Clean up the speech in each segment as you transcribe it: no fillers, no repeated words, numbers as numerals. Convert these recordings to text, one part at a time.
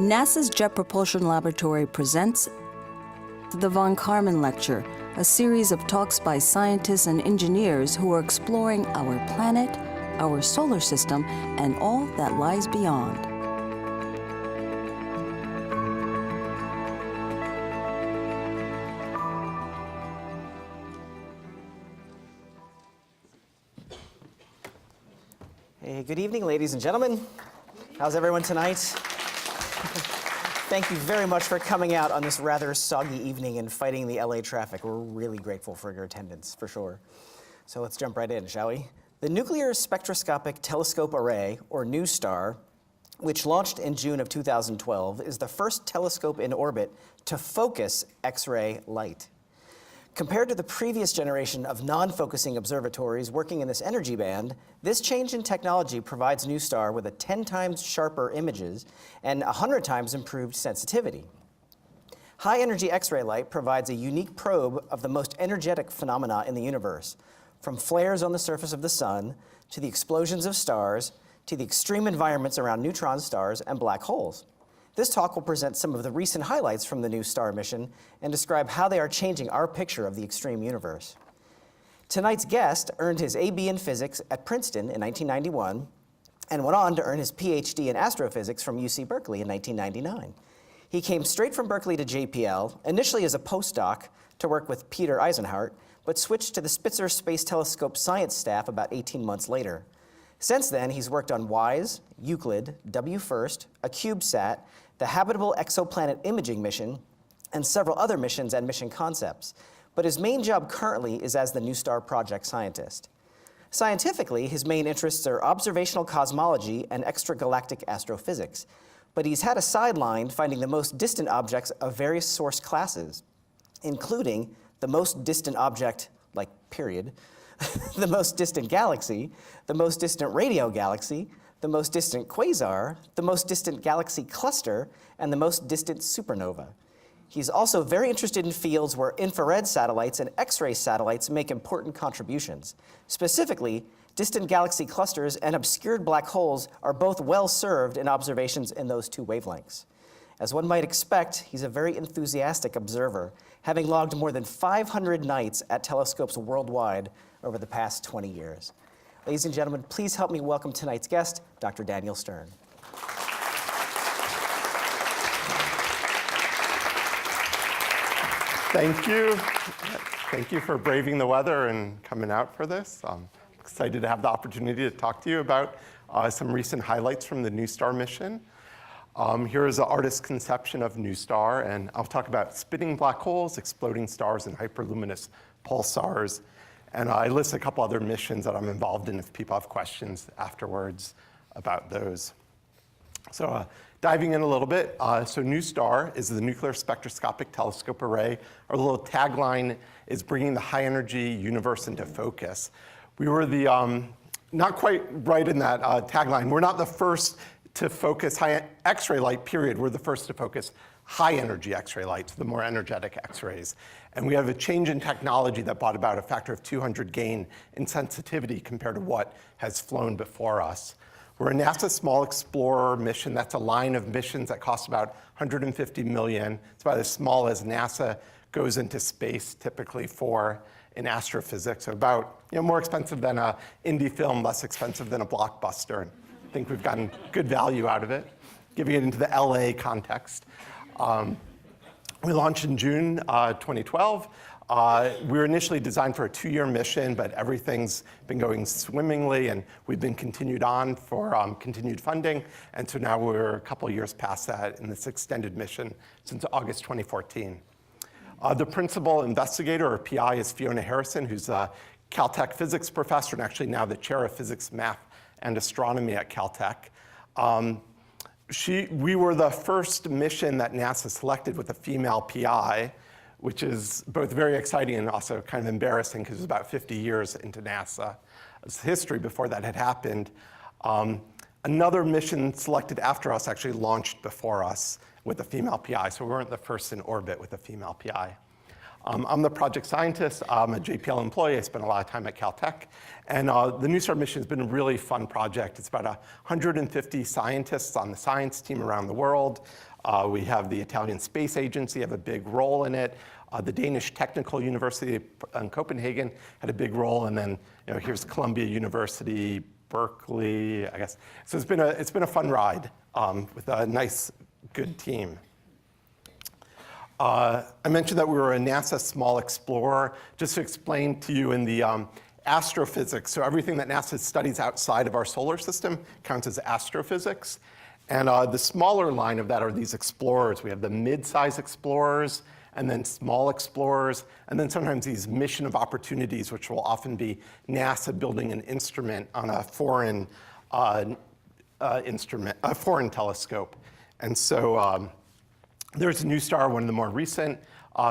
NASA's Jet Propulsion Laboratory presents the Von Karman Lecture, a series of talks by scientists and engineers who are exploring our planet, our solar system, and all that lies beyond. Hey, good evening, ladies and gentlemen. How's everyone tonight? Thank you very much for coming out on this rather soggy evening and fighting the LA traffic. We're really grateful for your attendance, for sure. So let's jump right in, shall we? The Nuclear Spectroscopic Telescope Array, or NuSTAR, which launched in June of 2012, is the first telescope in orbit to focus X-ray light. Compared to the previous generation of non-focusing observatories working in this energy band, this change in technology provides NuSTAR with 10 times sharper images and 100 times improved sensitivity. High-energy X-ray light provides a unique probe of the most energetic phenomena in the universe, from flares on the surface of the sun, to the explosions of stars, to the extreme environments around neutron stars and black holes. This talk will present some of the recent highlights from the NuSTAR mission and describe how they are changing our picture of the extreme universe. Tonight's guest earned his AB in physics at Princeton in 1991 and went on to earn his PhD in astrophysics from UC Berkeley in 1999. He came straight from Berkeley to JPL, initially as a postdoc to work with Peter Eisenhart, but switched to the Spitzer Space Telescope science staff about 18 months later. Since then, he's worked on WISE, Euclid, WFIRST, a CubeSat, the Habitable Exoplanet Imaging Mission, and several other missions and mission concepts. But his main job currently is as the NuSTAR project scientist. Scientifically, his main interests are observational cosmology and extragalactic astrophysics. But he's had a sideline finding the most distant objects of various source classes, including the most distant object, like period, the most distant galaxy, the most distant radio galaxy, the most distant quasar, the most distant galaxy cluster, and the most distant supernova. He's also very interested in fields where infrared satellites and X-ray satellites make important contributions. Specifically, distant galaxy clusters and obscured black holes are both well served in observations in those two wavelengths. As one might expect, he's a very enthusiastic observer, having logged more than 500 nights at telescopes worldwide over the past 20 years. Ladies and gentlemen, please help me welcome tonight's guest, Dr. Daniel Stern. Thank you. Thank you for braving the weather and coming out for this. I'm excited to have the opportunity to talk to you about some recent highlights from the NuSTAR mission. Here is the artist's conception of NuSTAR, and I'll talk about spinning black holes, exploding stars, and hyperluminous pulsars. And I list a couple other missions that I'm involved in if people have questions afterwards about those. So diving in a little bit, so NuSTAR is the Nuclear Spectroscopic Telescope Array. Our little tagline is bringing the high energy universe into focus. We were the, not quite right in that tagline. We're not the first to focus high X-ray light, period. We're the first to focus high energy X-ray lights, the more energetic X-rays. And we have a change in technology that brought about a factor of 200 gain in sensitivity compared to what has flown before us. We're a NASA Small Explorer mission. That's a line of missions that costs about 150 million. It's about as small as NASA goes into space typically for in astrophysics. So about, more expensive than an indie film, less expensive than a blockbuster. And I think we've gotten good value out of it, giving it into the LA context. We launched in June 2012. We were initially designed for a 2-year mission, but everything's been going swimmingly, and we've been continued on for continued funding. And so now we're a couple of years past that in this extended mission since August 2014. The principal investigator, or PI, is Fiona Harrison, who's a Caltech physics professor and actually now the chair of physics, math, and astronomy at Caltech. We were the first mission that NASA selected with a female PI, which is both very exciting and also kind of embarrassing because it was about 50 years into NASA's history before that had happened. Another mission selected after us actually launched before us with a female PI, so we weren't the first in orbit with a female PI. I'm the project scientist. I'm a JPL employee. I spent a lot of time at Caltech. And the NuSTAR mission has been a really fun project. It's about 150 scientists on the science team around the world. We have the Italian Space Agency have a big role in it. The Danish Technical University in Copenhagen had a big role, and then here's Columbia University, Berkeley, I guess. So it's been a fun ride with a nice, good team. I mentioned that we were a NASA small explorer. Just to explain to you in the astrophysics, so everything that NASA studies outside of our solar system counts as astrophysics. And the smaller line of that are these explorers. We have the mid-size explorers, and then small explorers, and then sometimes these mission of opportunities, which will often be NASA building an instrument on a foreign foreign telescope. And so there's NuSTAR, one of the more recent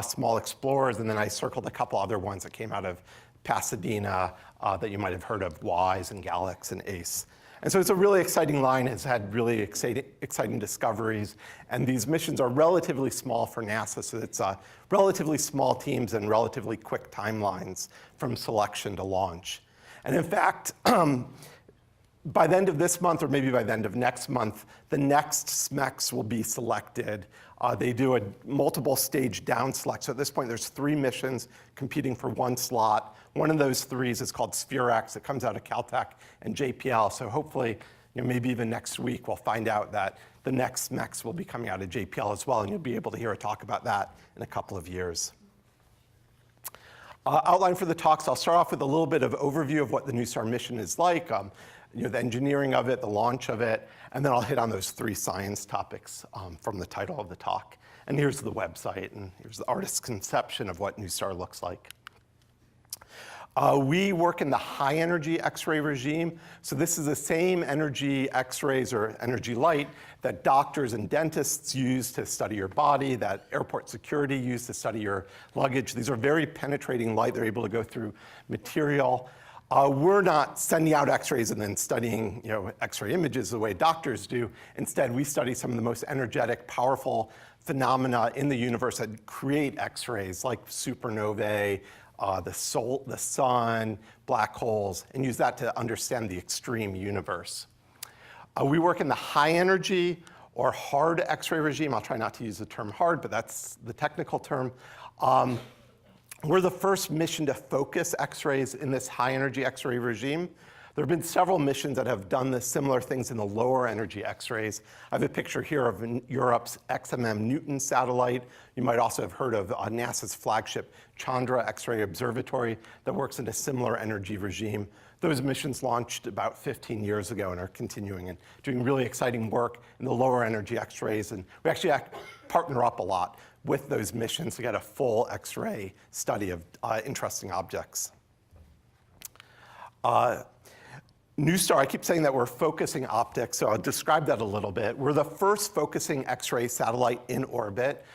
small explorers, and then I circled a couple other ones that came out of Pasadena that you might have heard of, WISE and GALEX and ACE. And so it's a really exciting line. It's had really exciting discoveries. And these missions are relatively small for NASA, so it's relatively small teams and relatively quick timelines from selection to launch. And in fact, by the end of this month, or maybe by the end of next month, the next SMECs will be selected. They do a multiple stage down select. So at this point, there's 3 missions competing for 1 slot. One of those 3s is called SphereX. It comes out of Caltech and JPL. So hopefully, maybe even next week, we'll find out that the next SMECs will be coming out of JPL as well, and you'll be able to hear a talk about that in a couple of years. Outline for the talks, I'll start off with a little bit of overview of what the NuSTAR mission is like, the engineering of it, the launch of it, and then I'll hit on those 3 science topics from the title of the talk. And here's the website, and here's the artist's conception of what NuSTAR looks like. We work in the high energy X-ray regime. So this is the same energy X-rays or energy light that doctors and dentists use to study your body, that airport security use to study your luggage. These are very penetrating light. They're able to go through material. We're not sending out X-rays and then studying X-ray images the way doctors do. Instead, we study some of the most energetic, powerful phenomena in the universe that create X-rays, like supernovae, the sun, black holes, and use that to understand the extreme universe. We work in the high energy or hard X-ray regime. I'll try not to use the term hard, but that's the technical term. We're the first mission to focus X-rays in this high energy X-ray regime. There have been several missions that have done the similar things in the lower energy X-rays. I have a picture here of Europe's XMM Newton satellite. You might also have heard of NASA's flagship Chandra X-ray Observatory that works in a similar energy regime. Those missions launched about 15 years ago and are continuing and doing really exciting work in the lower energy X-rays. And we actually partner up a lot with those missions to get a full X-ray study of interesting objects. NuSTAR, I keep saying that we're focusing optics, so I'll describe that a little bit. We're the first focusing X-ray satellite in orbit.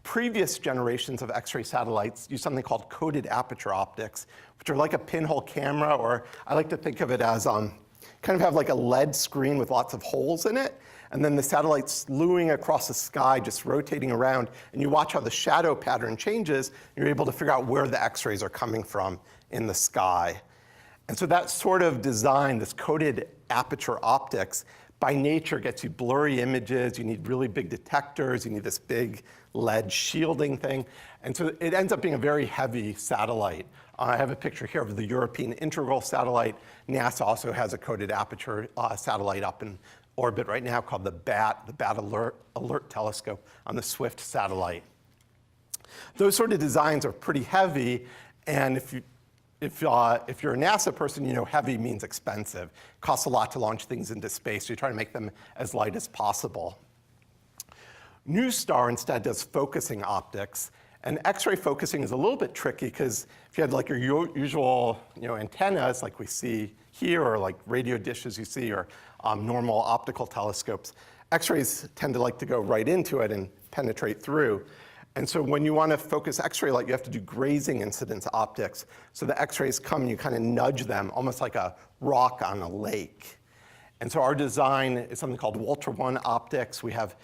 Previous generations of X-ray satellites use something called coated aperture optics, which are like a pinhole camera, or I like to think of it as kind of have like a LED screen with lots of holes in it, and then the satellite's slewing across the sky, just rotating around, and you watch how the shadow pattern changes, and you're able to figure out where the X-rays are coming from in the sky. And so that sort of design, this coated aperture optics, by nature gets you blurry images, you need really big detectors, you need this big LED shielding thing. And so it ends up being a very heavy satellite. I have a picture here of the European Integral satellite. NASA also has a coated aperture satellite up in orbit right now called the BAT Alert Telescope on the SWIFT satellite. Those sort of designs are pretty heavy, and if you're a NASA person, you know heavy means expensive. It costs a lot to launch things into space, so you try to make them as light as possible. NuSTAR instead does focusing optics, and X-ray focusing is a little bit tricky because if you had like your usual antennas like we see here, or like radio dishes you see, or normal optical telescopes, X-rays tend to like to go right into it and penetrate through. And so when you want to focus X-ray light, you have to do grazing incidence optics. So the X-rays come and you kind of nudge them, almost like a rock on a lake. And so our design is something called Ultra One optics. We have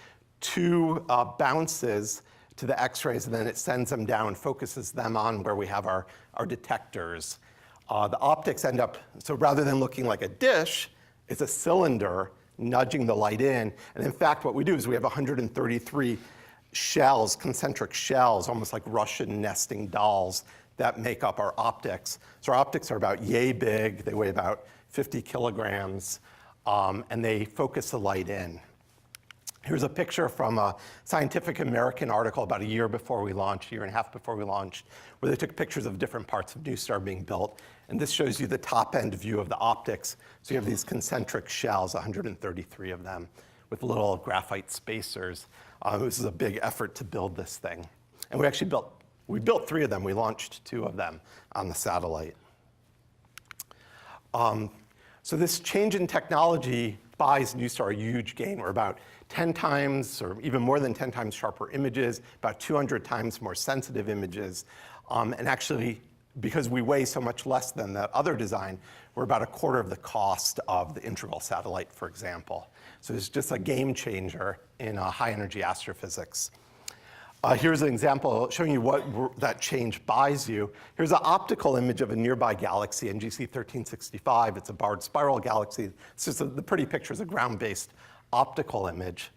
2 bounces to the X-rays, and then it sends them down, focuses them on where we have our detectors. The optics end up, so rather than looking like a dish, it's a cylinder nudging the light in. And in fact, what we do is we have 133 shells, concentric shells, almost like Russian nesting dolls, that make up our optics. So our optics are about yay big. They weigh about 50 kilograms, and they focus the light in. Here's a picture from a Scientific American article about a year before we launched, a year and a half before we launched, where they took pictures of different parts of NuSTAR being built. And this shows you the top-end view of the optics. So you have these concentric shells, 133 of them, with little graphite spacers. This is a big effort to build this thing. And we actually built 3 of them. We launched 2 of them on the satellite. So this change in technology buys NuSTAR a huge gain. We're about 10 times, or even more than 10 times sharper images, about 200 times more sensitive images. And actually, because we weigh so much less than that other design, we're about a quarter of the cost of the integral satellite, for example. So it's just a game changer in high energy astrophysics. Here's an example showing you what that change buys you. Here's an optical image of a nearby galaxy, NGC 1365. It's a barred spiral galaxy. It's just the pretty picture is a ground-based optical image.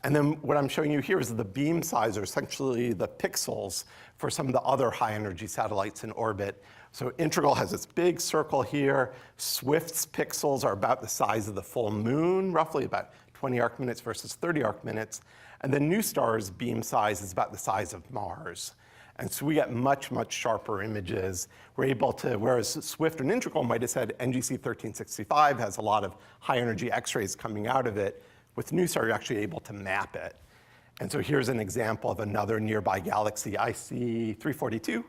And then what I'm showing you here is the beam size, or essentially the pixels, for some of the other high-energy satellites in orbit. So Integral has this big circle here. Swift's pixels are about the size of the full moon, roughly about 20 arc minutes versus 30 arc minutes. And then NuSTAR's beam size is about the size of Mars. And so we get much, much sharper images. We're able to, whereas Swift and Integral might have said NGC 1365 has a lot of high energy X-rays coming out of it, with NuSTAR you're actually able to map it. And so here's an example of another nearby galaxy, IC 342.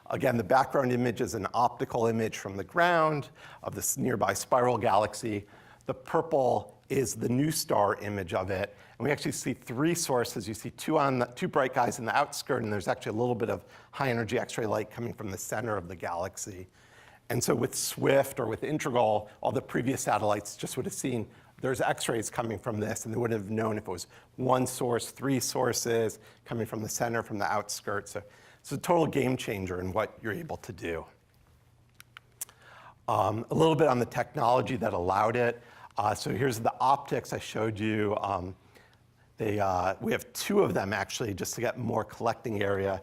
Again, the background image is an optical image from the ground of this nearby spiral galaxy. The purple is the NuSTAR image of it. And we actually see 3 sources. You see 2 bright guys in the outskirt, and there's actually a little bit of high energy X-ray light coming from the center of the galaxy. And so with Swift or with Integral, all the previous satellites just would have seen there's X-rays coming from this, and they wouldn't have known if it was 1 source, 3 sources, coming from the center, from the outskirts. So it's a total game changer in what you're able to do. A little bit on the technology that allowed it. So here's the optics I showed you. We have 2 of them, actually, just to get more collecting area.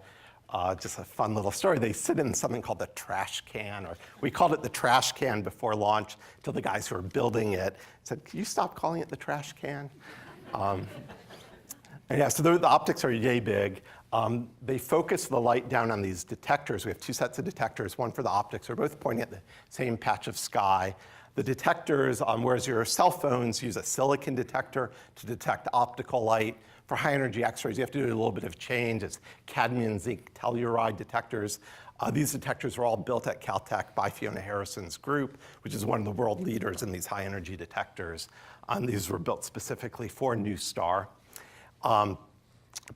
Just a fun little story. They sit in something called the trash can, or we called it the trash can before launch, till the guys who were building it said, "Can you stop calling it the trash can?" And yeah, so the optics are yay big. They focus the light down on these detectors. We have 2 sets of detectors, one for the optics. They're both pointing at the same patch of sky. The detectors, whereas your cell phones use a silicon detector to detect optical light, for high energy X-rays, you have to do a little bit of change. It's cadmium zinc telluride detectors. These detectors were all built at Caltech by Fiona Harrison's group, which is one of the world leaders in these high energy detectors. These were built specifically for NuSTAR.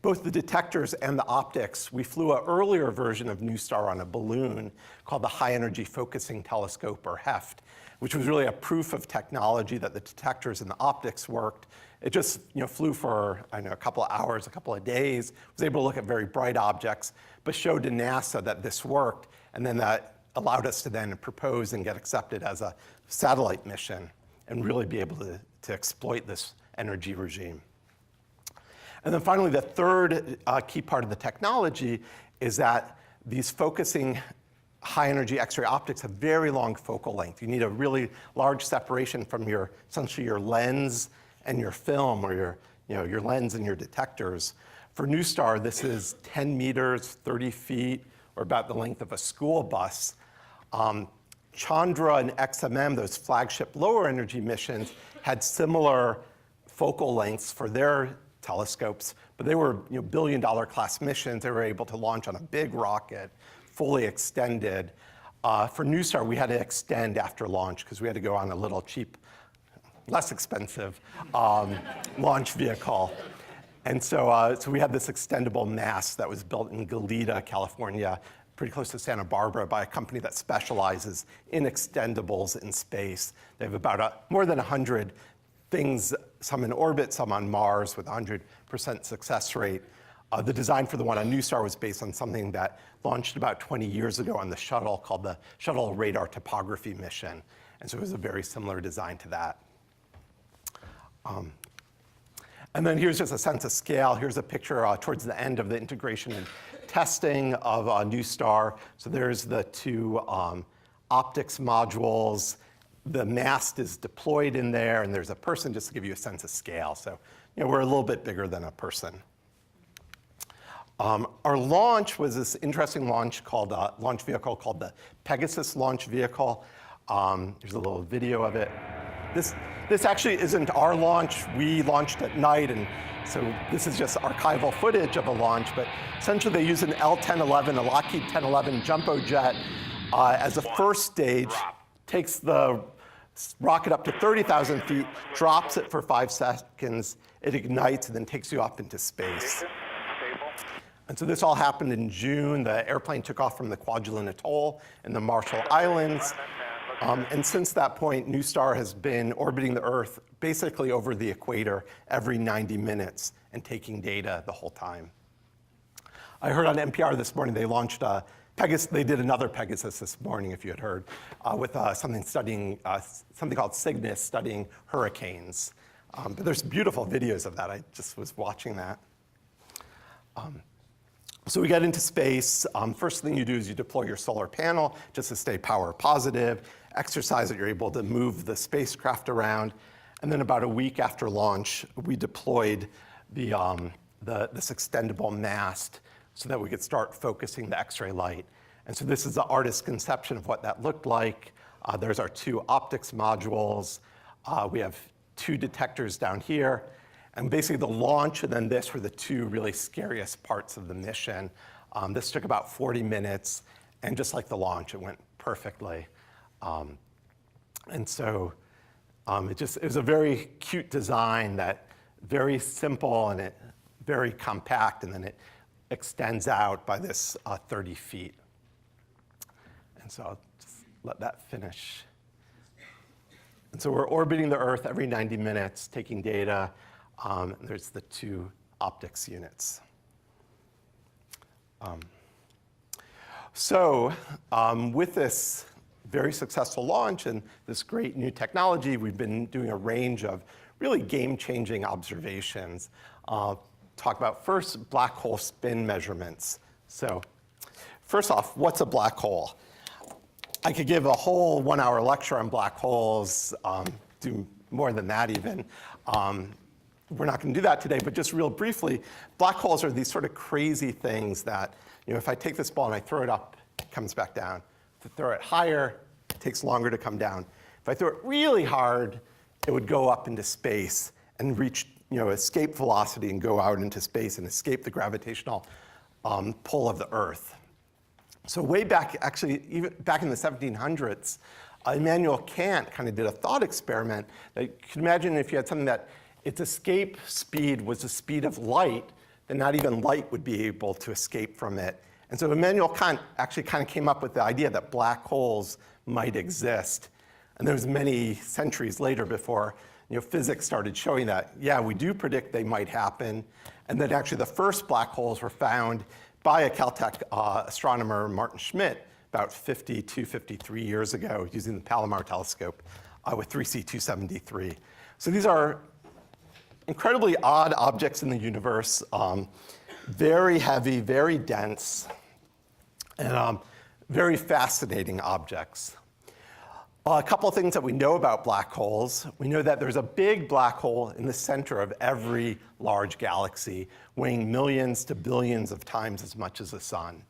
Both the detectors and the optics, we flew an earlier version of NuSTAR on a balloon called the High Energy Focusing Telescope, or HEFT, which was really a proof of technology that the detectors and the optics worked. It just flew for a couple of hours, a couple of days, was able to look at very bright objects, but showed to NASA that this worked, and then that allowed us to then propose and get accepted as a satellite mission and really be able to exploit this energy regime. And then finally, the third key part of the technology is that these focusing high energy X-ray optics have very long focal length. You need a really large separation from essentially your lens and your film, or your lens and your detectors. For NuSTAR, this is 10 meters, 30 feet, or about the length of a school bus. Chandra and XMM, those flagship lower energy missions, had similar focal lengths for their telescopes, but they were billion-dollar class missions. They were able to launch on a big rocket, fully extended. For NuSTAR, we had to extend after launch because we had to go on a little cheap, less expensive launch vehicle. And so we had this extendable mast that was built in Goleta, California, pretty close to Santa Barbara, by a company that specializes in extendables in space. They have about more than 100 things, some in orbit, some on Mars, with 100% success rate. The design for the one on NuSTAR was based on something that launched about 20 years ago on the shuttle, called the Shuttle Radar Topography Mission. And so it was a very similar design to that. And then here's just a sense of scale. Here's a picture towards the end of the integration and testing of NuSTAR. So there's the two optics modules. The mast is deployed in there, and there's a person, just to give you a sense of scale. So we're a little bit bigger than a person. Our launch was this interesting launch vehicle called the Pegasus launch vehicle. Here's a little video of it. This actually isn't our launch. We launched at night, and so this is just archival footage of a launch. But essentially, they use an L-1011, a Lockheed 1011 jumbo jet as a first stage, takes the rocket up to 30,000 feet, drops it for 5 seconds, it ignites, and then takes you up into space. And so this all happened in June. The airplane took off from the Kwajalein Atoll in the Marshall Islands. And since that point, NuSTAR has been orbiting the Earth basically over the equator every 90 minutes and taking data the whole time. I heard on NPR this morning they launched a Pegasus. They did another Pegasus this morning, if you had heard, with something called Cygnus, studying hurricanes. But there's beautiful videos of that. I just was watching that. So we get into space. First thing you do is you deploy your solar panel just to stay power positive. Exercise it, you're able to move the spacecraft around. And then about a week after launch, we deployed this extendable mast so that we could start focusing the X-ray light. And so this is the artist's conception of what that looked like. There's our 2 optics modules. We have 2 detectors down here. And basically the launch and then this were the 2 really scariest parts of the mission. This took about 40 minutes, and just like the launch, it went perfectly. And so it was a very cute design, that very simple and very compact, and then it extends out by this 30 feet. And so I'll just let that finish. And so we're orbiting the Earth every 90 minutes, taking data. There's the 2 optics units. With this very successful launch and this great new technology, we've been doing a range of really game-changing observations. I'll talk about first black hole spin measurements. So first off, what's a black hole? I could give a whole 1-hour lecture on black holes, do more than that even. We're not going to do that today, but just real briefly, black holes are these sort of crazy things that, if I take this ball and I throw it up, it comes back down. If I throw it higher, it takes longer to come down. If I throw it really hard, it would go up into space and reach, escape velocity and go out into space and escape the gravitational pull of the Earth. So way back, actually, even back in the 1700s, Immanuel Kant kind of did a thought experiment that you can imagine if you had something that its escape speed was the speed of light, then not even light would be able to escape from it. And so Immanuel Kant actually kind of came up with the idea that black holes might exist. And there was many centuries later before physics started showing that, yeah, we do predict they might happen. And that actually the first black holes were found by a Caltech astronomer, Martin Schmidt, about 53 years ago using the Palomar telescope with 3C273. So these are incredibly odd objects in the universe, very heavy, very dense, and very fascinating objects. A couple of things that we know about black holes. We know that there's a big black hole in the center of every large galaxy, weighing millions to billions of times as much as the sun.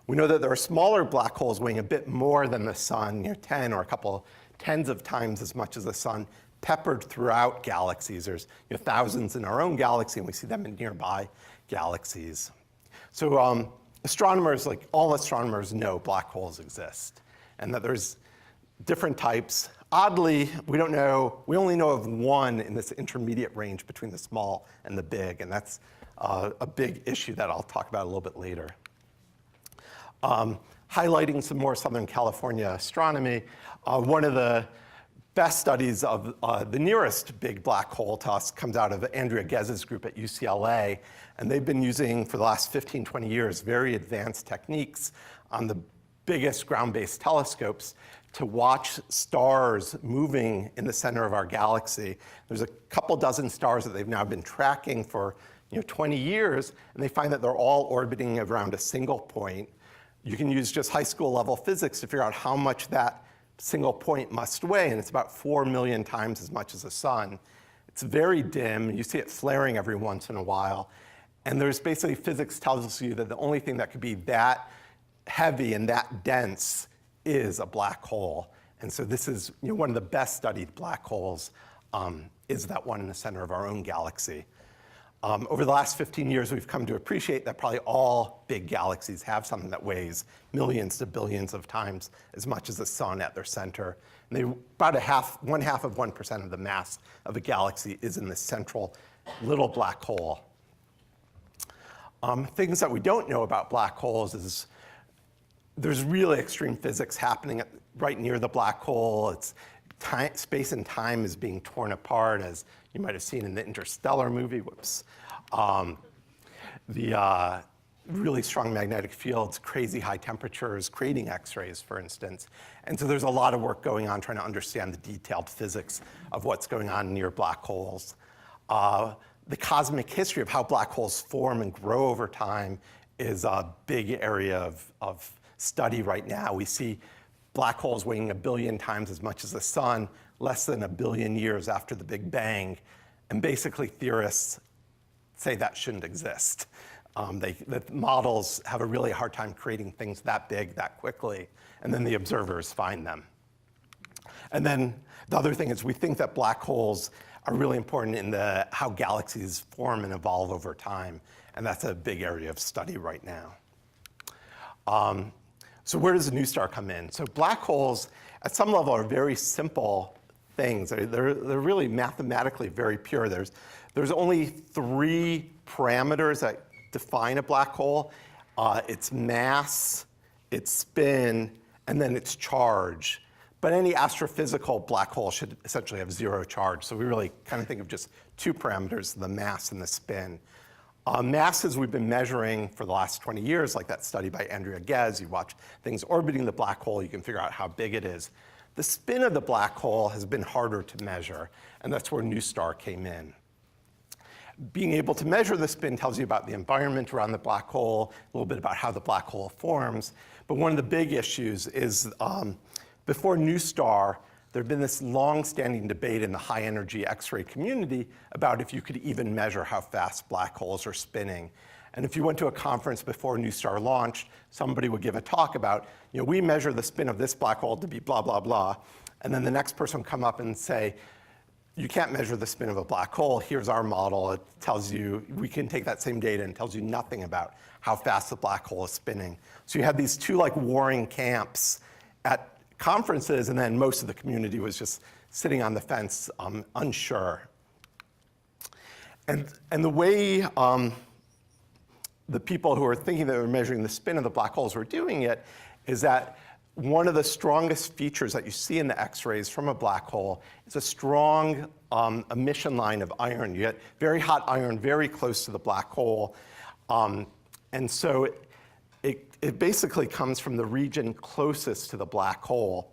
We know that there are smaller black holes weighing a bit more than the sun, 10 or a couple tens of times as much as the sun, peppered throughout galaxies. There's thousands in our own galaxy, and we see them in nearby galaxies. So astronomers, like all astronomers, know black holes exist, and that there's different types. Oddly, we only know of one in this intermediate range between the small and the big, and that's a big issue that I'll talk about a little bit later. Highlighting some more Southern California astronomy, one of the best studies of the nearest big black hole to us comes out of Andrea Gez's group at UCLA, and they've been using, for the last 15, 20 years, very advanced techniques on the biggest ground-based telescopes to watch stars moving in the center of our galaxy. There's a couple dozen stars that they've now been tracking for 20 years, and they find that they're all orbiting around a single point. You can use just high school level physics to figure out how much that single point must weigh, and it's about 4 million times as much as the sun. It's very dim. You see it flaring every once in a while. And there's basically physics tells you that the only thing that could be that heavy and that dense is a black hole. And so this is one of the best studied black holes, is that one in the center of our own galaxy. Over the last 15 years, we've come to appreciate that probably all big galaxies have something that weighs millions to billions of times as much as the sun at their center. And they, about 1/2 of 1% of the mass of a galaxy is in this central little black hole. Things that we don't know about black holes is there's really extreme physics happening right near the black hole. Space and time is being torn apart, as you might have seen in the Interstellar movie. Whoops. The really strong magnetic fields, crazy high temperatures, creating X-rays, for instance. And so there's a lot of work going on trying to understand the detailed physics of what's going on near black holes. The cosmic history of how black holes form and grow over time is a big area of study right now. We see black holes weighing 1 billion times as much as the sun, less than 1 billion years after the Big Bang. And basically, theorists say that shouldn't exist. The models have a really hard time creating things that big, that quickly, and then the observers find them. And then the other thing is we think that black holes are really important in how galaxies form and evolve over time, and that's a big area of study right now. So where does NuSTAR come in? So black holes, at some level, are very simple things. They're really mathematically very pure. There's only 3 parameters that define a black hole. Its mass, its spin, and then its charge. But any astrophysical black hole should essentially have 0 charge. So we really kind of think of just 2 parameters, the mass and the spin. Masses we've been measuring for the last 20 years, like that study by Andrea Ghez. You watch things orbiting the black hole, you can figure out how big it is. The spin of the black hole has been harder to measure, and that's where NuSTAR came in. Being able to measure the spin tells you about the environment around the black hole, a little bit about how the black hole forms. But one of the big issues is before NuSTAR, there had been this long-standing debate in the high-energy X-ray community about if you could even measure how fast black holes are spinning. And if you went to a conference before NuSTAR launched, somebody would give a talk about, we measure the spin of this black hole to be blah, blah, blah. And then the next person would come up and say, you can't measure the spin of a black hole. Here's our model. It tells you, we can take that same data and tells you nothing about how fast the black hole is spinning. So you had these 2 warring camps at conferences, and then most of the community was just sitting on the fence, unsure. And the way the people who are thinking they were measuring the spin of the black holes were doing it is that one of the strongest features that you see in the X-rays from a black hole is a strong emission line of iron. You get very hot iron very close to the black hole. And so it basically comes from the region closest to the black hole.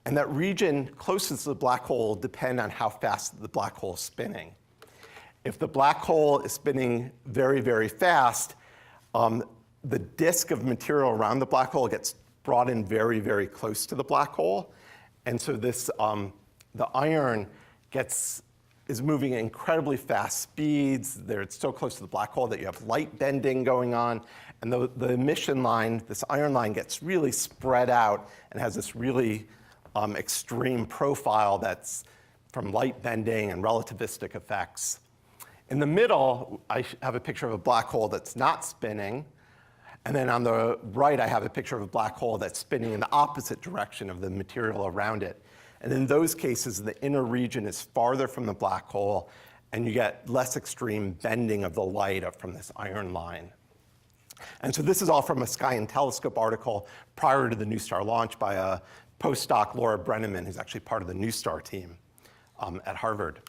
And that region closest to the black hole will depend on how fast the black hole is spinning. If the black hole is spinning very, very fast, the disk of material around the black hole gets brought in very, very close to the black hole. And so this, the iron is moving at incredibly fast speeds. It's so close to the black hole that you have light bending going on. And the emission line, this iron line, gets really spread out and has this really extreme profile that's from light bending and relativistic effects. In the middle, I have a picture of a black hole that's not spinning. And then on the right, I have a picture of a black hole that's spinning in the opposite direction of the material around it. And in those cases, the inner region is farther from the black hole, and you get less extreme bending of the light from this iron line. And so this is all from a Sky and Telescope article prior to the NuSTAR launch by a postdoc, Laura Brenneman, who's actually part of the NuSTAR team at Harvard.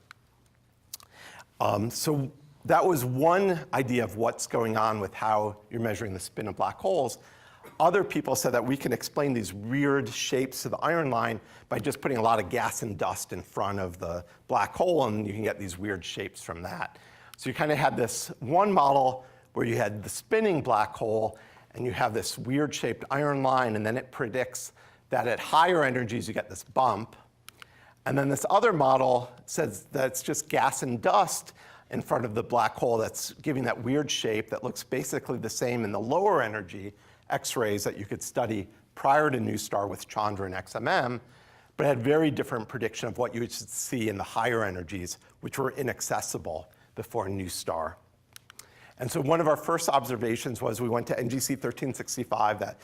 So that was one idea of what's going on with how you're measuring the spin of black holes. other people said that we can explain these weird shapes to the iron line by just putting a lot of gas and dust in front of the black hole, and you can get these weird shapes from that. So you kind of had this one model where you had the spinning black hole, and you have this weird shaped iron line, and then it predicts that at higher energies you get this bump. And then this other model says that it's just gas and dust in front of the black hole that's giving that weird shape that looks basically the same in the lower energy X-rays that you could study prior to NuSTAR with Chandra and XMM, but had very different prediction of what you would see in the higher energies, which were inaccessible before NuSTAR. And so one of our first observations was we went to NGC 1365, that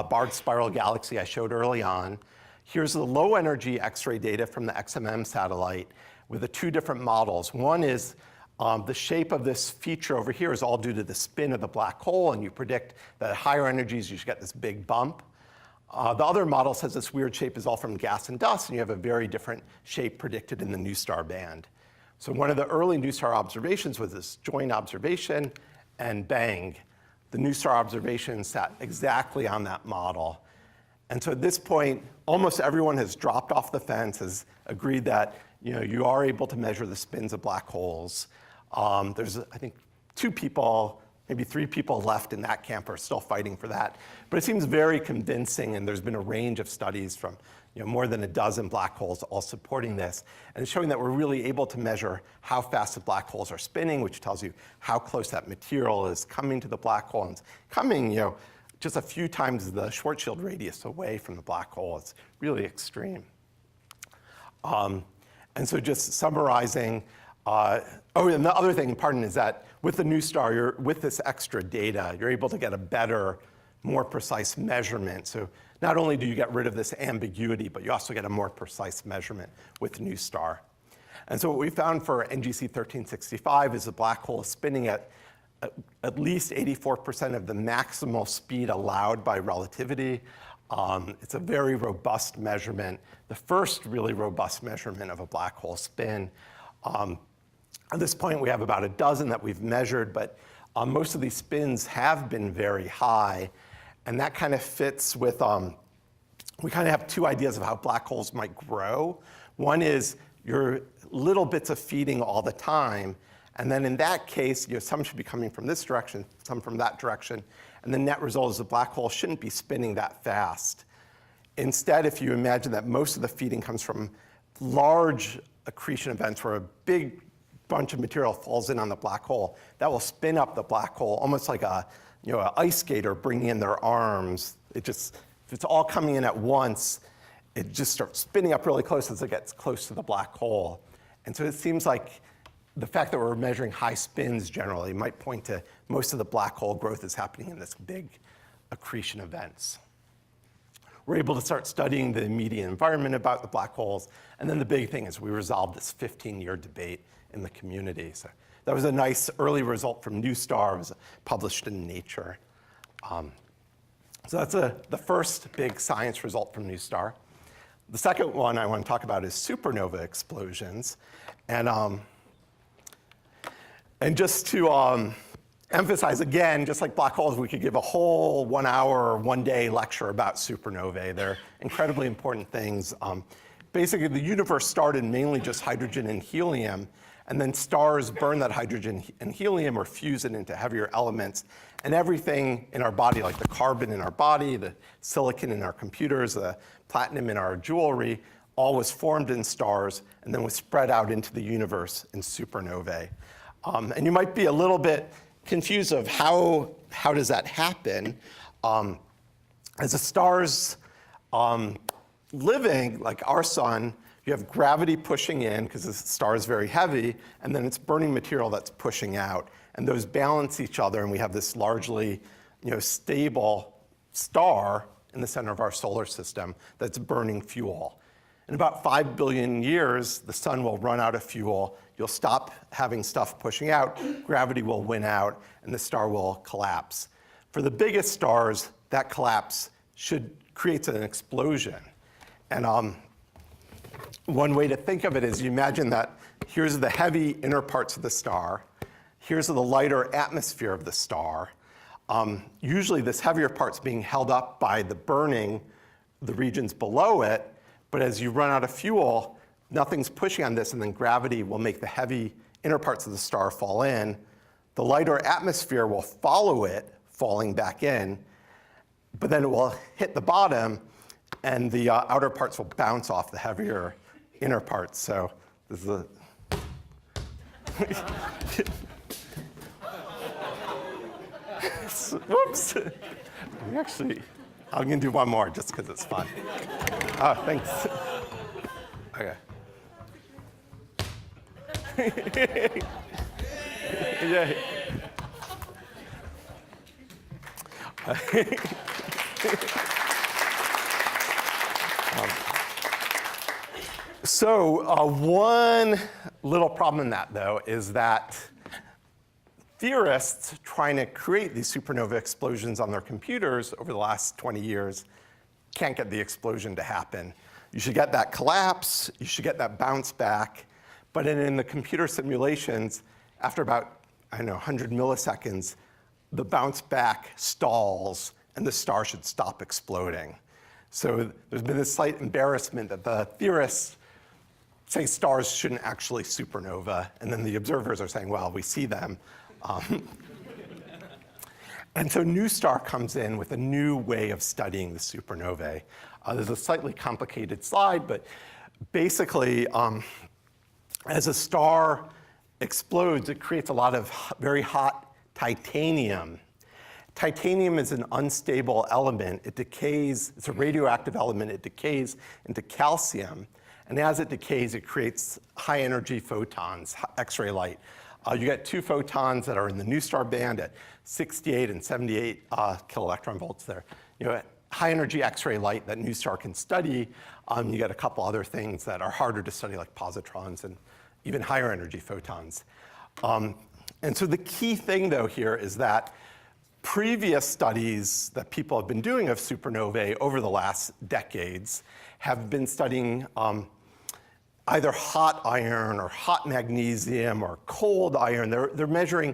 barred spiral galaxy I showed early on. Here's the low energy X-ray data from the XMM satellite with the two different models. One is the shape of this feature over here is all due to the spin of the black hole, and you predict that at higher energies you should get this big bump. The other model says this weird shape is all from gas and dust, and you have a very different shape predicted in the NuSTAR band. So one of the early NuSTAR observations was this joint observation, and bang, the NuSTAR observation sat exactly on that model. And so at this point, almost everyone has dropped off the fence, has agreed that you are able to measure the spins of black holes. There's, I think, 2 people, maybe 3 people left in that camp are still fighting for that. But it seems very convincing, and there's been a range of studies from more than a dozen black holes all supporting this, and it's showing that we're really able to measure how fast the black holes are spinning, which tells you how close that material is coming to the black hole, and it's coming just a few times the Schwarzschild radius away from the black hole. It's really extreme. And so just summarizing, and the other thing, is that with the NuSTAR, with this extra data, you're able to get a better, more precise measurement. So not only do you get rid of this ambiguity, but you also get a more precise measurement with NuSTAR. And so what we found for NGC 1365 is the black hole is spinning at least 84% of the maximal speed allowed by relativity. It's a very robust measurement, the first really robust measurement of a black hole spin. At this point, we have about a dozen that we've measured, but most of these spins have been very high. And that kind of fits with, we kind of have 2 ideas of how black holes might grow. One is your little bits of feeding all the time. And then in that case, some should be coming from this direction, some from that direction. And the net result is the black hole shouldn't be spinning that fast. Instead, if you imagine that most of the feeding comes from large accretion events where a big bunch of material falls in on the black hole, that will spin up the black hole almost like an ice skater bringing in their arms. If it's all coming in at once, it just starts spinning up really close as it gets close to the black hole. And so it seems like the fact that we're measuring high spins generally might point to most of the black hole growth is happening in this big accretion events. We're able to start studying the immediate environment about the black holes. And then the big thing is we resolved this 15-year debate in the community. So that was a nice early result from NuSTAR. It was published in Nature. So that's the first big science result from NuSTAR. The second one I want to talk about is supernova explosions. And just to emphasize again, just like black holes, we could give a whole 1 hour or 1 day lecture about supernovae. They're incredibly important things. Basically, the universe started mainly just hydrogen and helium, and then stars burn that hydrogen and helium or fuse it into heavier elements. And everything in our body, like the carbon in our body, the silicon in our computers, the platinum in our jewelry, all was formed in stars and then was spread out into the universe in supernovae. And you might be a little bit confused of how does that happen. As the stars living, like our sun, you have gravity pushing in because the star is very heavy, and then it's burning material that's pushing out. And those balance each other, and we have this largely stable star in the center of our solar system that's burning fuel. In about 5 billion years, the sun will run out of fuel. You'll stop having stuff pushing out, gravity will win out, and the star will collapse. For the biggest stars, that collapse creates an explosion. And one way to think of it is you imagine that here's the heavy inner parts of the star, here's the lighter atmosphere of the star, Usually this heavier part's being held up by the burning, the regions below it, but as you run out of fuel, nothing's pushing on this, and then gravity will make the heavy inner parts of the star fall in. The lighter atmosphere will follow it, falling back in, but then it will hit the bottom, and the outer parts will bounce off the heavier inner parts. So this is a whoops. Actually, I'm going to do one more just because it's fun. Oh, thanks. Okay. Yay. So one little problem in that, though, is that theorists trying to create these supernova explosions on their computers over the last 20 years can't get the explosion to happen. You should get that collapse, you should get that bounce back, but in the computer simulations, after about, 100 milliseconds, the bounce back stalls and the star should stop exploding. So there's been this slight embarrassment that the theorists say stars shouldn't actually supernova, and then the observers are saying, well, we see them. And so NuSTAR comes in with a new way of studying the supernovae. There's a slightly complicated slide, but basically, as a star explodes, it creates a lot of very hot titanium. Titanium is an unstable element. It decays, it's a radioactive element. It decays into calcium. And as it decays, it creates high energy photons, X-ray light. You get two photons that are in the NuSTAR band at 68 and 78 kiloelectron volts there. High energy X-ray light that NuSTAR can study. You get a couple other things that are harder to study, like positrons and even higher energy photons. And so the key thing, though, here is that previous studies that people have been doing of supernovae over the last decades have been studying either hot iron or hot magnesium or cold iron. They're measuring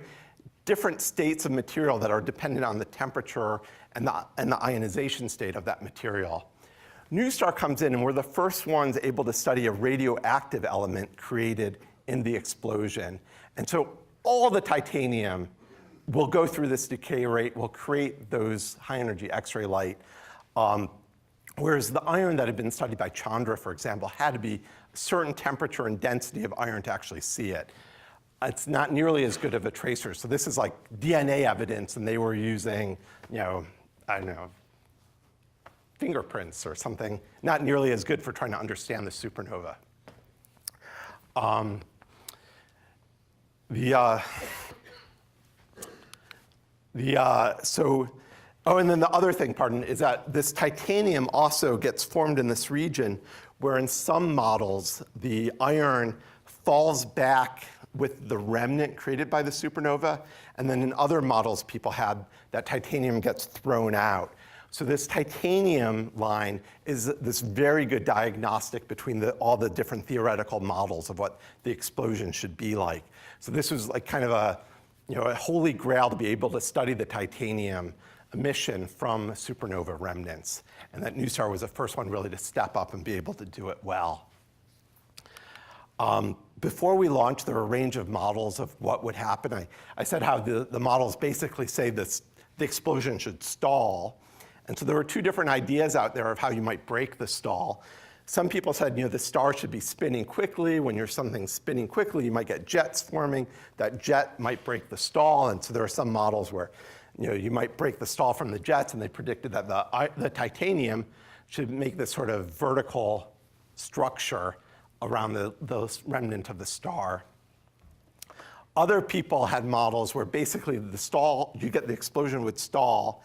different states of material that are dependent on the temperature and the ionization state of that material. NuSTAR comes in, and we're the first ones able to study a radioactive element created in the explosion. And so all the titanium will go through this decay rate, will create those high energy X-ray light. Whereas the iron that had been studied by Chandra, for example, had to be a certain temperature and density of iron to actually see it. It's not nearly as good of a tracer. So this is like DNA evidence, and they were using, fingerprints or something, not nearly as good for trying to understand the supernova. And then the other thing, is that this titanium also gets formed in this region where in some models, the iron falls back with the remnant created by the supernova. And then in other models people had, that titanium gets thrown out. So this titanium line is this very good diagnostic between all the different theoretical models of what the explosion should be like. So this was like kind of a holy grail to be able to study the titanium emission from supernova remnants, and that NuSTAR was the first one really to step up and be able to do it well. Before we launched, there were a range of models of what would happen. I said how the models basically say the explosion should stall, and so there were two different ideas out there of how you might break the stall. Some people said, the star should be spinning quickly. When something's spinning quickly, you might get jets forming. That jet might break the stall, and so there are some models where you might break the stall from the jets, and they predicted that the titanium should make this sort of vertical structure around the remnant of the star. Other people had models where basically you get the explosion would stall,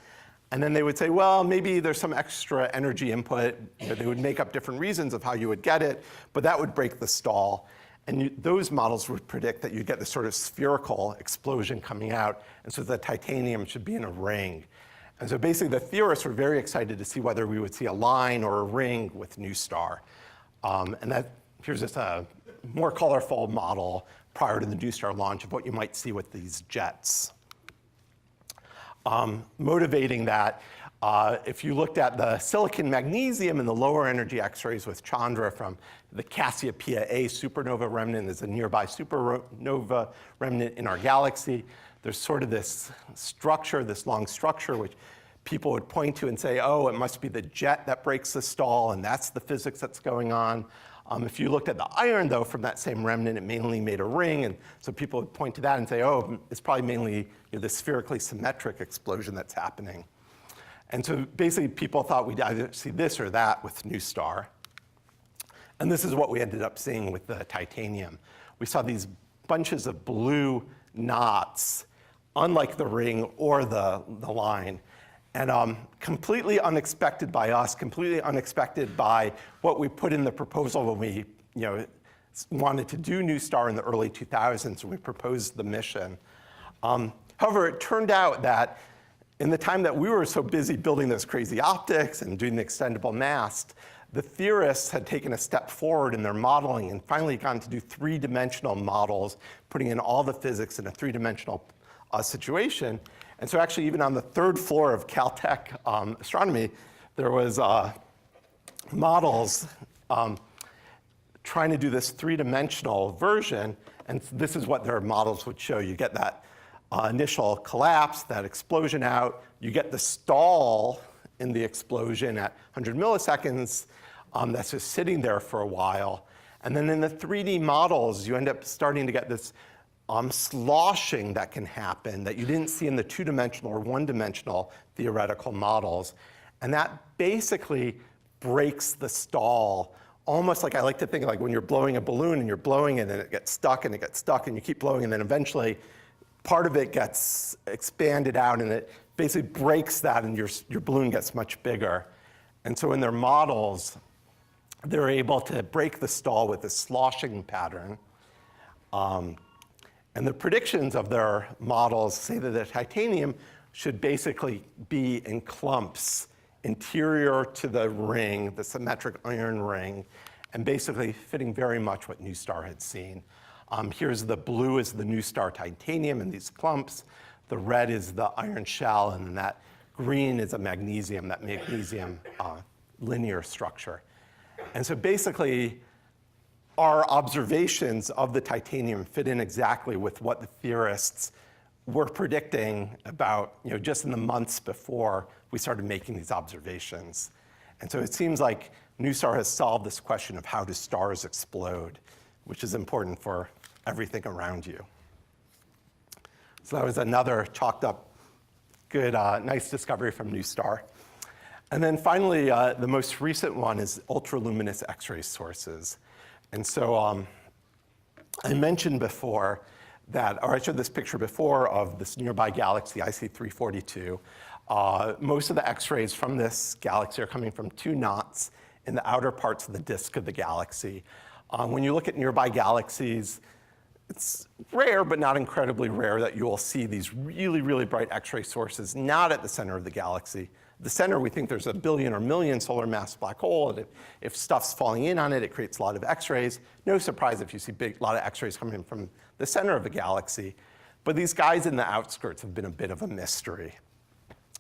and then they would say, well, maybe there's some extra energy input. They would make up different reasons of how you would get it, but that would break the stall. And those models would predict that you'd get this sort of spherical explosion coming out, and so the titanium should be in a ring. And so basically the theorists were very excited to see whether we would see a line or a ring with NuSTAR. Here's just a more colorful model prior to the NuSTAR launch of what you might see with these jets. motivating that. If you looked at the silicon magnesium and the lower energy X-rays with Chandra from the Cassiopeia A supernova remnant is a nearby supernova remnant in our galaxy. There's sort of this structure, this long structure, which people would point to and say, oh, it must be the jet that breaks the stall, and that's the physics that's going on. If you looked at the iron, though, from that same remnant, it mainly made a ring, and so people would point to that and say, oh, it's probably mainly the spherically symmetric explosion that's happening. And so basically, people thought we'd either see this or that with NuSTAR. And this is what we ended up seeing with the titanium. We saw these bunches of blue knots, unlike the ring or the line. And completely unexpected by us, completely unexpected by what we put in the proposal when we wanted to do NuSTAR in the early 2000s when we proposed the mission. However, it turned out that in the time that we were so busy building those crazy optics and doing the extendable mast, the theorists had taken a step forward in their modeling and finally gotten to do three-dimensional models, putting in all the physics in a three-dimensional situation. And so actually, even on the third floor of Caltech astronomy, there was models trying to do this three-dimensional version, and this is what their models would show. You get that initial collapse, that explosion out, you get the stall in the explosion at 100 milliseconds that's just sitting there for a while. And then in the 3D models, you end up starting to get this sloshing that can happen that you didn't see in the two-dimensional or one-dimensional theoretical models. And that basically breaks the stall, almost like I like to think like when you're blowing a balloon and you're blowing it and it gets stuck and it gets stuck and you keep blowing and then eventually part of it gets expanded out and it basically breaks that and your balloon gets much bigger. And so in their models, they're able to break the stall with a sloshing pattern. And the predictions of their models say that the titanium should basically be in clumps interior to the ring, the symmetric iron ring, and basically fitting very much what NuSTAR had seen. Here's the blue is the NuSTAR titanium in these clumps. The red is the iron shell, and then that green is a magnesium, that magnesium linear structure. And so basically, our observations of the titanium fit in exactly with what the theorists were predicting about, just in the months before we started making these observations. And so it seems like NuSTAR has solved this question of how do stars explode, which is important for everything around you. So that was another chalked up, good, nice discovery from NuSTAR. And then finally, the most recent one is ultraluminous X-ray sources. And so I mentioned before that, or I showed this picture before of this nearby galaxy, IC 342. Most of the X-rays from this galaxy are coming from two knots in the outer parts of the disk of the galaxy. When you look at nearby galaxies, it's rare, but not incredibly rare, that you will see these really, really bright X-ray sources not at the center of the galaxy. The center, we think there's a billion or million solar mass black hole, and if stuff's falling in on it, it creates a lot of X-rays. No surprise if you see a lot of X-rays coming in from the center of a galaxy. But these guys in the outskirts have been a bit of a mystery.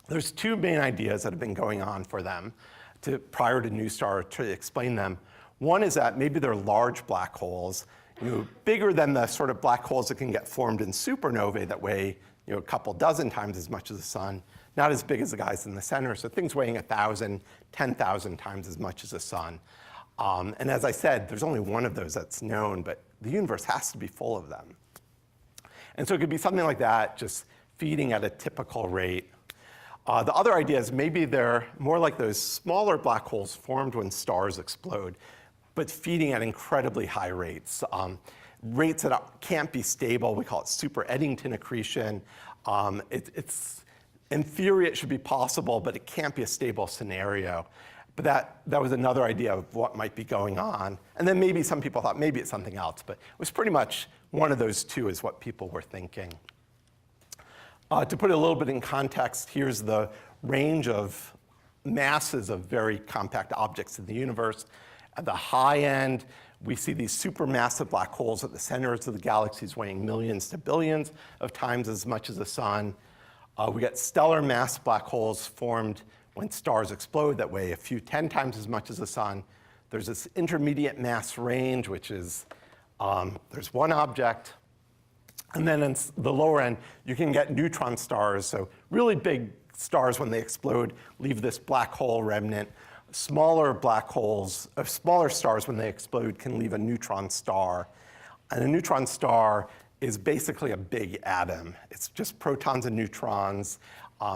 There's two main ideas that have been going on for them prior to NuSTAR to explain them. One is that maybe they're large black holes, bigger than the sort of black holes that can get formed in supernovae that weigh a couple dozen times as much as the sun, not as big as the guys in the center. So things weighing 1,000, 10,000 times as much as the sun. And as I said, there's only one of those that's known, but the universe has to be full of them. And so it could be something like that, just feeding at a typical rate. The other idea is maybe they're more like those smaller black holes formed when stars explode, but feeding at incredibly high rates. Rates that can't be stable. We call it super Eddington accretion. In theory, it should be possible, but it can't be a stable scenario. But that was another idea of what might be going on. And then maybe some people thought maybe it's something else, but it was pretty much one of those two is what people were thinking. To put it a little bit in context, here's the range of masses of very compact objects in the universe. At the high end, we see these supermassive black holes at the centers of the galaxies weighing millions to billions of times as much as the sun. We get stellar mass black holes formed when stars explode that weigh a few 10 times as much as the sun. There's this intermediate mass range, which is, there's one object. And then in the lower end, you can get neutron stars. So really big stars, when they explode, leave this black hole remnant. Smaller black holes, smaller stars, when they explode, can leave a neutron star. And a neutron star is basically a big atom. It's just protons and neutrons.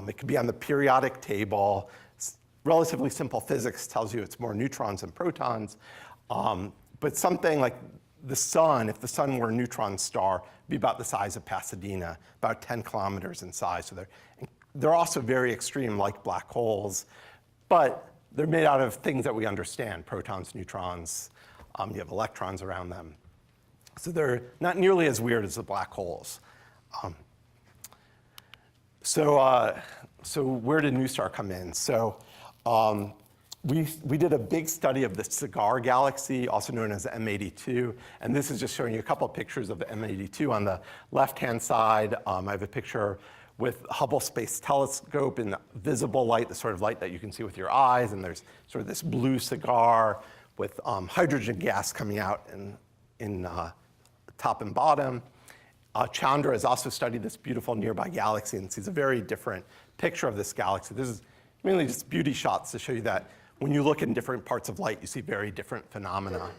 It could be on the periodic table. Relatively simple physics tells you it's more neutrons than protons. But something like the sun, if the sun were a neutron star, would be about the size of Pasadena, about 10 kilometers in size. So they're also very extreme, like black holes. But they're made out of things that we understand, protons, neutrons. You have electrons around them. So they're not nearly as weird as the black holes. So where did NuSTAR come in? So we did a big study of the Cigar galaxy, also known as M82. And this is just showing you a couple of pictures of the M82. On the left-hand side, I have a picture with Hubble Space Telescope in visible light, the sort of light that you can see with your eyes. And there's sort of this blue cigar with hydrogen gas coming out in top and bottom. Chandra has also studied this beautiful nearby galaxy and sees a very different picture of this galaxy. This is mainly just beauty shots to show you that when you look in different parts of light, you see very different phenomena.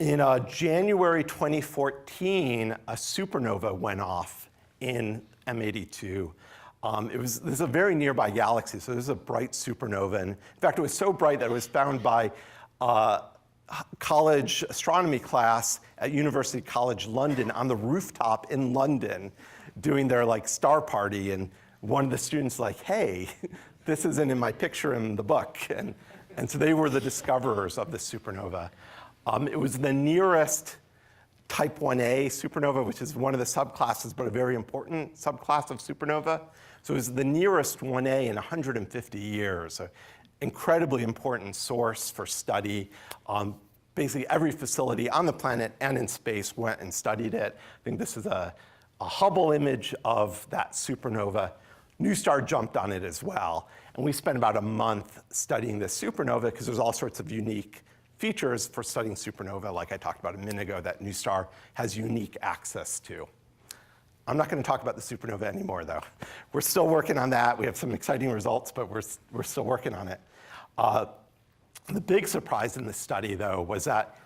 In January 2014, a supernova went off in M82. This is a very nearby galaxy, so this is a bright supernova. And in fact, it was so bright that it was found by college astronomy class at University College London on the rooftop in London doing their star party. And one of the students hey, this isn't in my picture in the book. And so they were the discoverers of the supernova. It was the nearest type 1a supernova, which is one of the subclasses, but a very important subclass of supernova. So it was the nearest 1a in 150 years. So incredibly important source for study. Basically every facility on the planet and in space went and studied it. I think this is a Hubble image of that supernova. NuSTAR jumped on it as well. And we spent about a month studying this supernova because there's all sorts of unique features for studying supernova, like I talked about a minute ago, that NuSTAR has unique access to. I'm not going to talk about the supernova anymore, though. We're still working on that. We have some exciting results, but we're still working on it. The big surprise in this study, though, was that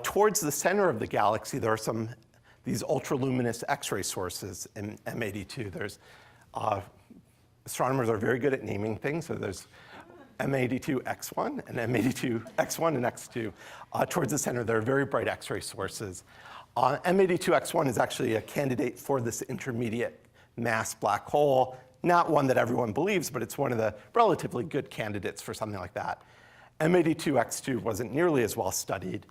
towards the center of the galaxy, there are these ultraluminous X-ray sources in M82. There's astronomers are very good at naming things, so there's M82X1 and M82X1 and X2. Towards the center, there are very bright X-ray sources. M82X1 is actually a candidate for this intermediate mass black hole. Not one that everyone believes, but it's one of the relatively good candidates for something like that. M82X2 wasn't nearly as well studied.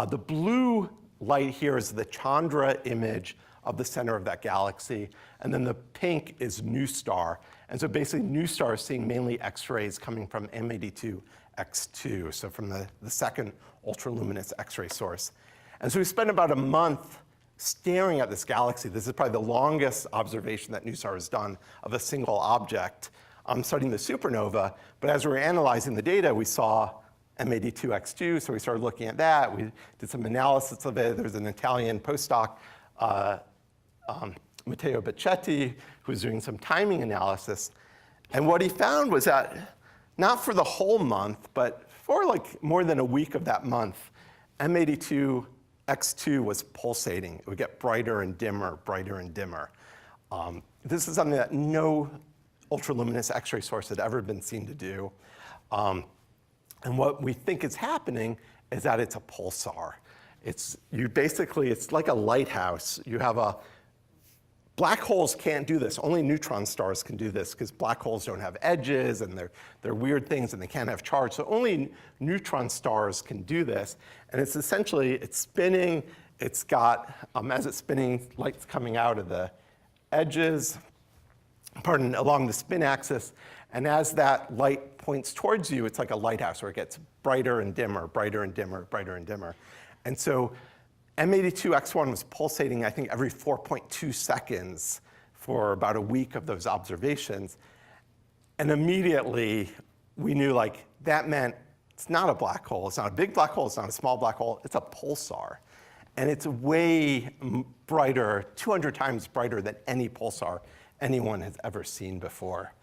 The blue light here is the Chandra image of the center of that galaxy. And then the pink is NuSTAR. And so basically, NuSTAR is seeing mainly X-rays coming from M82X2, so from the second ultraluminous X-ray source. And so we spent about a month staring at this galaxy. This is probably the longest observation that NuSTAR has done of a single object studying the supernova. But as we were analyzing the data, we saw M82X2, so we started looking at that. We did some analysis of it. There's an Italian postdoc, Matteo Bacchetti, who was doing some timing analysis. And what he found was that not for the whole month, but for more than a week of that month, M82X2 was pulsating. It would get brighter and dimmer, brighter and dimmer. This is something that no ultraluminous X-ray source had ever been seen to do. And what we think is happening is that it's a pulsar. It's like a lighthouse. You have black holes can't do this. Only neutron stars can do this because black holes don't have edges and they're weird things and they can't have charge. So only neutron stars can do this. And it's essentially, it's spinning. It's got, as it's spinning, light's coming out of the edges, along the spin axis. And as that light points towards you, it's like a lighthouse where it gets brighter and dimmer, brighter and dimmer, brighter and dimmer. And so M82X1 was pulsating, I think, every 4.2 seconds for about a week of those observations. And immediately we knew like that meant it's not a black hole, it's not a big black hole, it's not a small black hole, it's a pulsar. And it's way brighter, 200 times brighter than any pulsar anyone has ever seen before.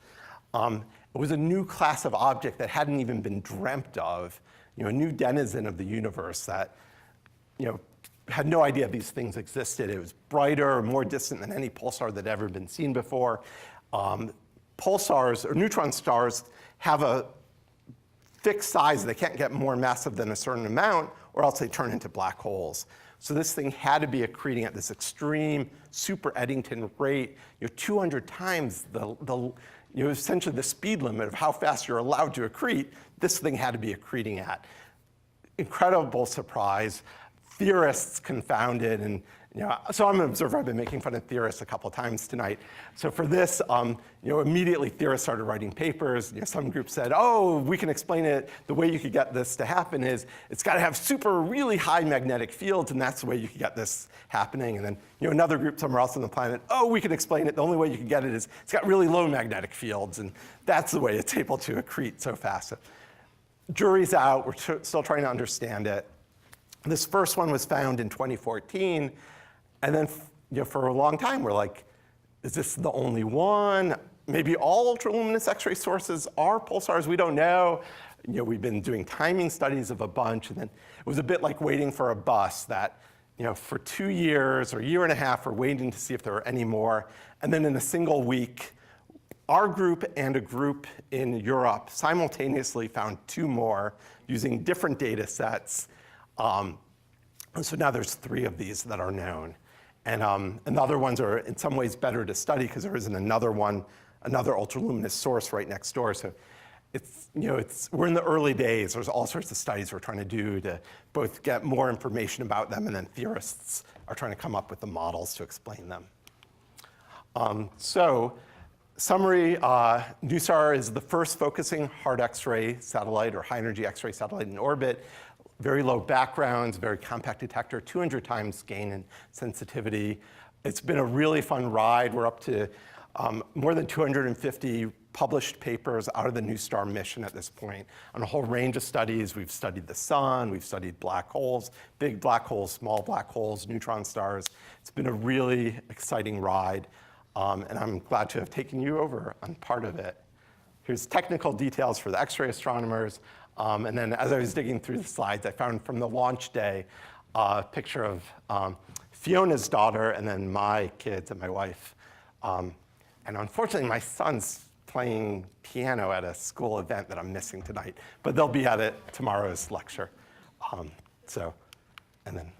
It was a new class of object that hadn't even been dreamt of, a new denizen of the universe that had no idea these things existed. It was brighter, more distant than any pulsar that had ever been seen before. Pulsars, or neutron stars, have a fixed size. They can't get more massive than a certain amount, or else they turn into black holes. So this thing had to be accreting at this extreme super Eddington rate, 200 times essentially the speed limit of how fast you're allowed to accrete. This thing had to be accreting at. Incredible surprise. Theorists confounded, and so I'm an observer. I've been making fun of theorists a couple of times tonight. So for this, immediately theorists started writing papers. Some groups said, "Oh, we can explain it. The way you could get this to happen is it's got to have really high magnetic fields, and that's the way you could get this happening." And then another group somewhere else on the planet, "Oh, we can explain it. The only way you can get it is it's got really low magnetic fields, and that's the way it's able to accrete so fast." So, jury's out. We're still trying to understand it. This first one was found in 2014, and then for a long time we're like, is this the only one? Maybe all ultraluminous X-ray sources are pulsars, we don't know. We've been doing timing studies of a bunch, and then it was a bit like waiting for a bus that for 2 years or a year and a half we're waiting to see if there are any more, and then in a single week, our group and a group in Europe simultaneously found 2 more using different data sets. So now there's 3 of these that are known. And the other ones are in some ways better to study because there isn't another ultraluminous source right next door. So we're in the early days. There's all sorts of studies we're trying to do to both get more information about them, and then theorists are trying to come up with the models to explain them. Summary, NuSTAR is the first focusing hard X-ray satellite or high energy X-ray satellite in orbit. Very low backgrounds, very compact detector, 200 times gain in sensitivity. It's been a really fun ride. We're up to more than 250 published papers out of the NuSTAR mission at this point on a whole range of studies. We've studied the sun, we've studied black holes, big black holes, small black holes, neutron stars. It's been a really exciting ride, and I'm glad to have taken you over on part of it. Here's technical details for the X-ray astronomers. And then as I was digging through the slides, I found from the launch day a picture of Fiona's daughter and then my kids and my wife. And unfortunately, my son's playing piano at a school event that I'm missing tonight, but they'll be at tomorrow's lecture. And then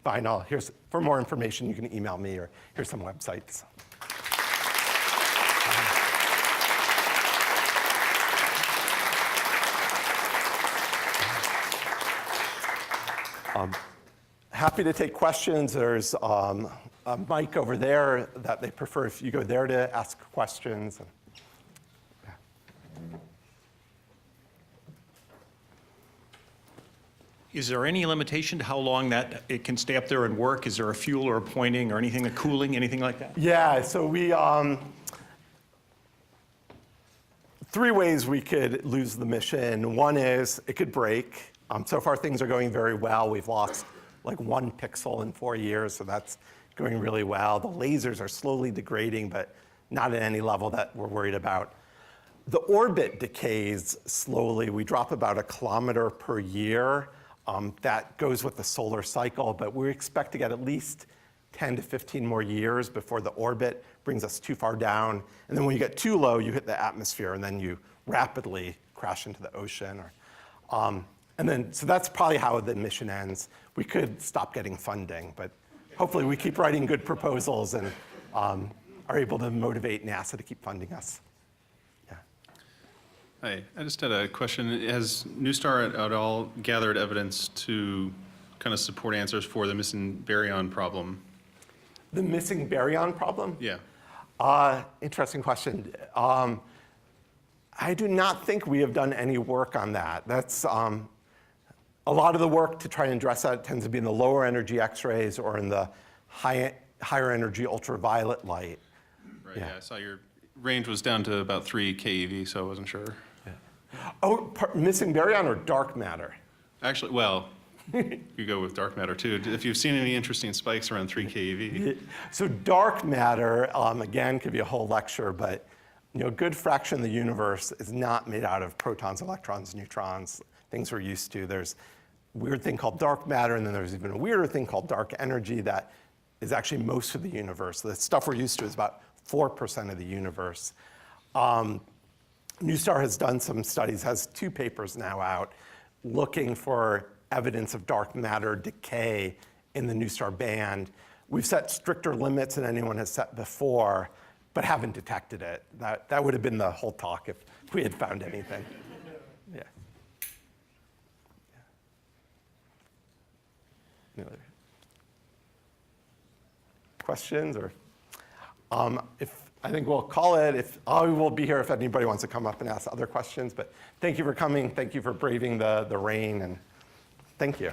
final, for more information, you can email me, or here's some websites. Happy to take questions. There's a mic over there that they prefer if you go there to ask questions. Is there any limitation to how long that it can stay up there and work? Is there a fuel or a pointing or anything, a cooling, anything like that? Yeah, so we, 3 ways we could lose the mission. One is it could break. So far things are going very well. We've lost like 1 pixel in 4 years, so that's going really well. The lasers are slowly degrading, but not at any level that we're worried about. The orbit decays slowly. We drop about 1 kilometer per year. That goes with the solar cycle, but we expect to get at least 10 to 15 more years before the orbit brings us too far down. And then when you get too low, you hit the atmosphere, and then you rapidly crash into the ocean. So that's probably how the mission ends. We could stop getting funding, but hopefully we keep writing good proposals and are able to motivate NASA to keep funding us. Yeah. Hi, I just had a question. Has NuSTAR at all gathered evidence to kind of support answers for the missing baryon problem? The missing baryon problem? Yeah. Interesting question. I do not think we have done any work on that. That's a lot of the work to try and address that tends to be in the lower energy X-rays or in the higher energy ultraviolet light. Right. Right, Yeah. yeah, I saw your range was down to about 3 keV, so I wasn't sure. Oh, missing baryon or dark matter? Actually, well, you go with dark matter too. If you've seen any interesting spikes around 3 keV. So dark matter, again, could be a whole lecture, but a good fraction of the universe is not made out of protons, electrons, neutrons, things we're used to. There's a weird thing called dark matter, and then there's even a weirder thing called dark energy that is actually most of the universe. The stuff we're used to is about 4% of the universe. NuSTAR has done some studies, has 2 papers now out, looking for evidence of dark matter decay in the NuSTAR band. We've set stricter limits than anyone has set before, but haven't detected it. That would have been the whole talk if we had found anything. Yeah. Any other questions? Or I think we'll call it. We'll be here if anybody wants to come up and ask other questions. But thank you for coming. Thank you for braving the rain, and thank you.